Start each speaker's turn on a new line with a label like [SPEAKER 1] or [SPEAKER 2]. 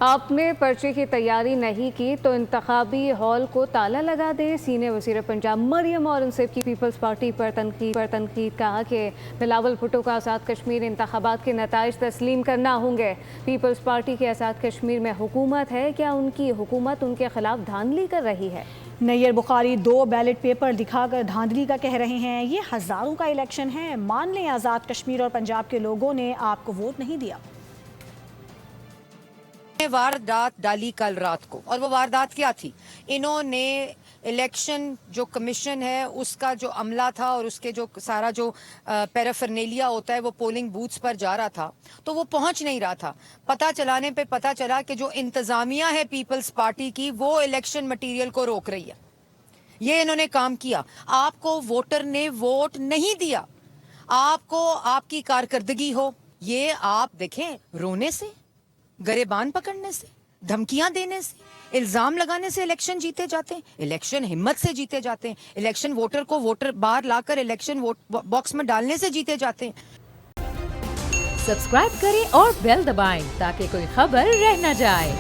[SPEAKER 1] آپ نے پرچے کی تیاری نہیں کی تو انتخابی ہال کو تالا لگا دیں. سینئر وزیر پنجاب مریم اورنگزیب کی پیپلز پارٹی پر تنقید. کہا کہ بلاول بھٹو کا آزاد کشمیر انتخابات کے نتائج تسلیم کرنا ہوں گے. پیپلز پارٹی کی آزاد کشمیر میں حکومت ہے, کیا ان کی حکومت ان کے خلاف دھاندلی کر رہی ہے؟
[SPEAKER 2] نیر بخاری 2 بیلٹ پیپر دکھا کر دھاندلی کا کہہ رہے ہیں. یہ ہزاروں کا الیکشن ہے, مان لیں آزاد کشمیر اور پنجاب کے لوگوں نے آپ کو ووٹ نہیں دیا.
[SPEAKER 3] واردات ڈالی کل رات کو, اور وہ واردات کیا تھی؟ انہوں نے الیکشن جو کمیشن ہے اس کا جو عملہ تھا اور اس کے جو سارا جو پیرافرنیلیا ہوتا ہے وہ پولنگ بوتھس پر جا رہا تھا تو وہ پہنچ نہیں رہا تھا. پتہ چلانے پہ پتہ چلا کہ جو انتظامیہ ہے پیپلز پارٹی کی وہ الیکشن مٹیریل کو روک رہی ہے. یہ انہوں نے کام کیا. آپ کو ووٹر نے ووٹ نہیں دیا. آپ کو آپ کی کارکردگی ہو, یہ آپ دیکھیں رونے سے, گریبان پکڑنے سے, دھمکیاں دینے سے, الزام لگانے سے الیکشن جیتے جاتے ہیں. الیکشن ہمت سے جیتے جاتے ہیں. الیکشن ووٹر کو ووٹر باہر لا کر الیکشن باکس میں ڈالنے سے جیتے جاتے ہیں.
[SPEAKER 4] سبسکرائب کریں اور بیل دبائیں تاکہ کوئی خبر رہ نہ جائے.